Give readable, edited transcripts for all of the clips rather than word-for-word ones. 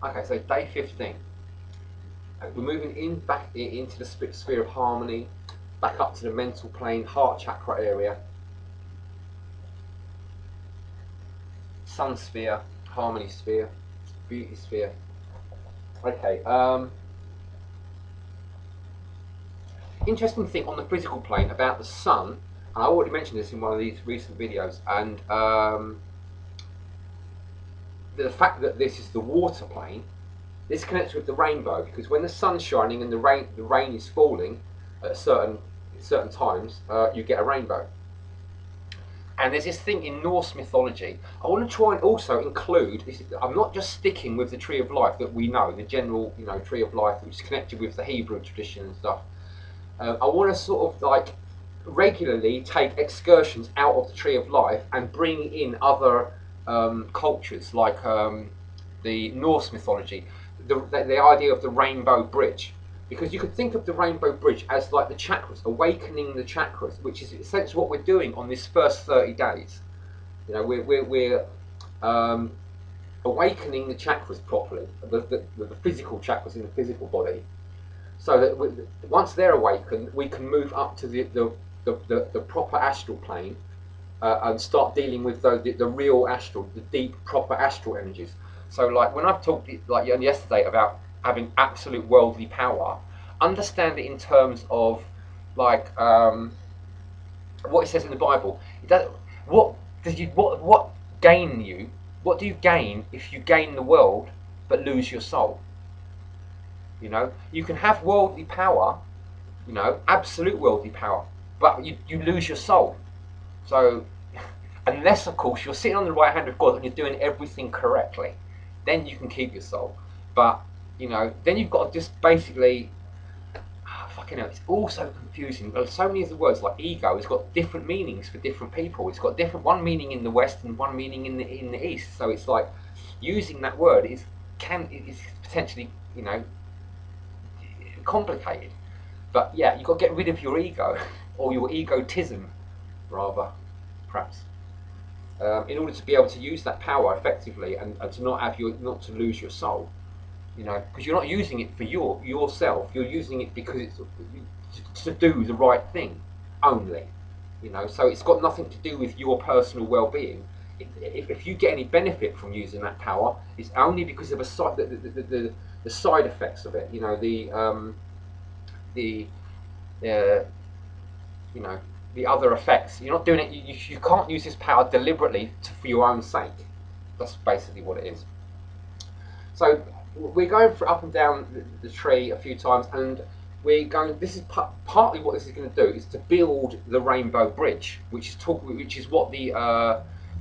Okay, so day 15. We're moving into the sphere of harmony, back up to the mental plane, heart chakra area, sun sphere, harmony sphere, beauty sphere. Okay. Interesting thing on the physical plane about the sun, and I already mentioned this in one of these recent videos, and the fact that this is the water plane. This connects with the rainbow because when the sun's shining and the rain is falling at certain times, you get a rainbow. And there's this thing in Norse mythology. I want to try and also include. I'm not just sticking with the Tree of Life that we know, the general Tree of Life, which is connected with the Hebrew tradition and stuff. I want to sort of like regularly take excursions out of the Tree of Life and bring in other cultures like the Norse mythology. The idea of the rainbow bridge, because you could think of the rainbow bridge as like the chakras, awakening the chakras, which is essentially what we're doing on this first 30 days. We're awakening the chakras properly, the physical chakras in the physical body, so that once they're awakened, we can move up to the proper astral plane and start dealing with the real astral, the deep, proper astral energies. So, like when I've talked like yesterday about having absolute worldly power, understand it in terms of like what it says in the Bible. What gain you? What do you gain if you gain the world but lose your soul? You can have worldly power, absolute worldly power, but you lose your soul. So, unless of course you're sitting on the right hand of God and you're doing everything correctly, then you can keep your soul. But then you've got to just basically, fucking hell, it's all so confusing. So many of the words, like ego, has got different meanings for different people. It's got one meaning in the West and one meaning in the East. So it's like using that word is potentially complicated. But yeah, you've got to get rid of your ego, or your egotism, rather, perhaps. In order to be able to use that power effectively and to not to lose your soul, because you're not using it for yourself. You're using it because it's to do the right thing only. So it's got nothing to do with your personal well-being. If you get any benefit from using that power, it's only because of the side effects of it. The other effects. You're not doing it. You can't use this power deliberately for your own sake. That's basically what it is. So we're going up and down the tree a few times, and we're going. This is partly what this is going to do is to build the rainbow bridge, which is what the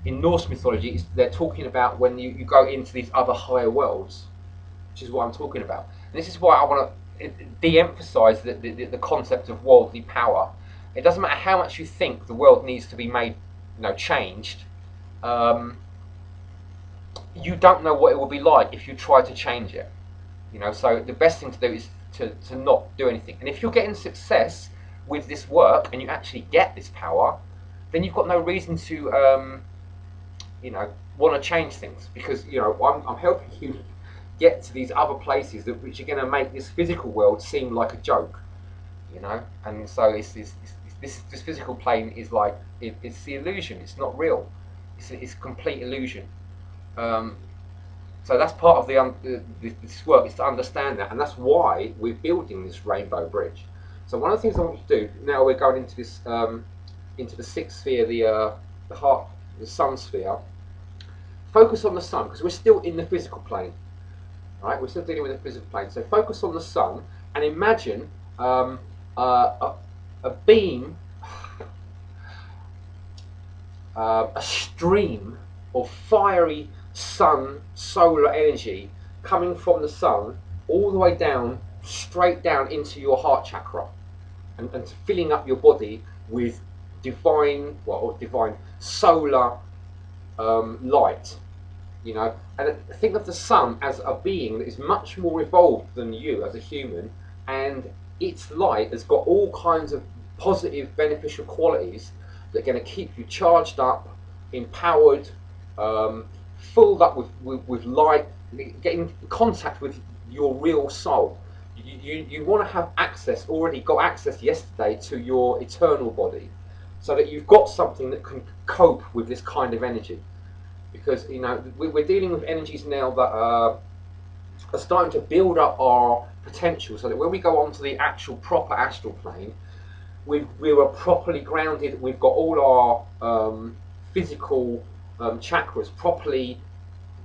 in Norse mythology they're talking about when you go into these other higher worlds, which is what I'm talking about. And this is why I want to de-emphasize the concept of worldly power. It doesn't matter how much you think the world needs to be made, changed. You don't know what it will be like if you try to change it. So the best thing to do is to not do anything. And if you're getting success with this work and you actually get this power, then you've got no reason to, want to change things, because I'm helping you get to these other places which are going to make this physical world seem like a joke. And so this physical plane is like it's the illusion. It's not real. It's complete illusion. So that's part of this work, is to understand that, and that's why we're building this rainbow bridge. So one of the things I want you to do now, we're going into this into the sixth sphere, the heart, the sun sphere. Focus on the sun, because we're still in the physical plane. Right, we're still dealing with the physical plane. So focus on the sun and imagine a beam, a stream of fiery solar energy coming from the sun all the way down, straight down into your heart chakra, and filling up your body with divine solar light. And think of the sun as a being that is much more evolved than you as a human, and its light has got all kinds of positive, beneficial qualities that are going to keep you charged up, empowered, filled up with light, get in contact with your real soul. You want to have access, already got access yesterday to your eternal body, so that you've got something that can cope with this kind of energy. Because we're dealing with energies now that are starting to build up our potential, so that when we go on to the actual proper astral plane, we are properly grounded. We've got all our physical chakras properly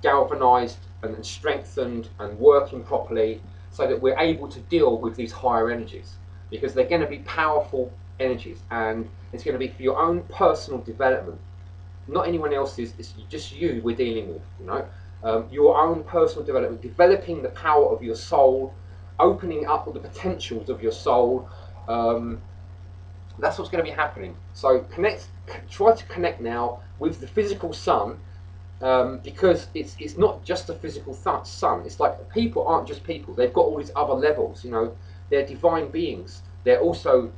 galvanized and strengthened and working properly, so that we're able to deal with these higher energies, because they're going to be powerful energies, and it's going to be for your own personal development, not anyone else's. It's just you we're dealing with, your own personal development, developing the power of your soul, opening up all the potentials of your soul. That's what's going to be happening. So try to connect now with the physical sun, because it's not just a physical sun. It's like people aren't just people. They've got all these other levels. They're divine beings. They're also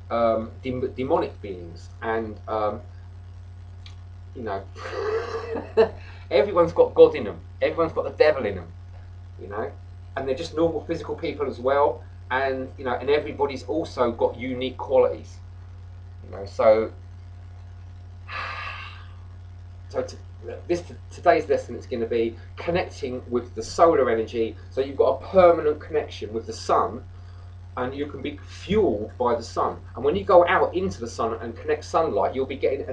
demonic beings, and everyone's got God in them. Everyone's got the devil in them. And they're just normal physical people as well. And and everybody's also got unique qualities. So today's lesson is going to be connecting with the solar energy, so you've got a permanent connection with the sun, and you can be fueled by the sun. And when you go out into the sun and connect sunlight, you'll be getting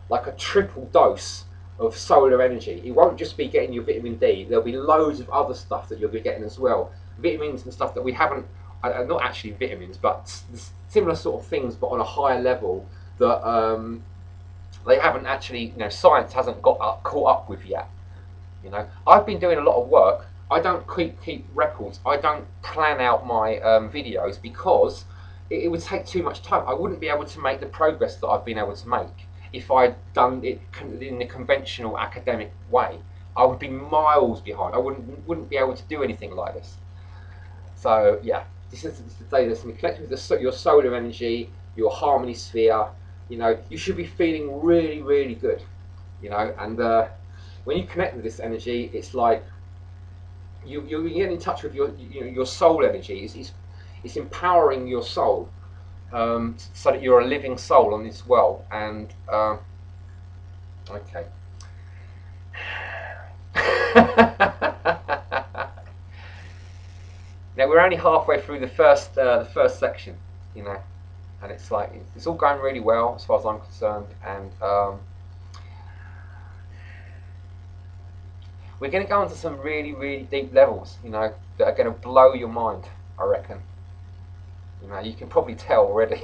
like a triple dose of solar energy. It won't just be getting your vitamin D. There'll be loads of other stuff that you'll be getting as well, vitamins and stuff that we haven't, not actually vitamins, but similar sort of things, but on a higher level that they haven't actually, science hasn't caught up with yet. I've been doing a lot of work. I don't keep records. I don't plan out my videos, because it would take too much time. I wouldn't be able to make the progress that I've been able to make if I'd done it in the conventional academic way. I would be miles behind. I wouldn't be able to do anything like this. So yeah, this is the day that's connected with your solar energy, your harmony sphere. You should be feeling really, really good. And when you connect with this energy, it's like you get in touch with your soul energy. It's empowering your soul, so that you're a living soul on this world. And okay. Now we're only halfway through the first section, and it's like it's all going really well as far as I'm concerned, and we're going to go into some really, really deep levels, that are going to blow your mind, I reckon. You can probably tell already.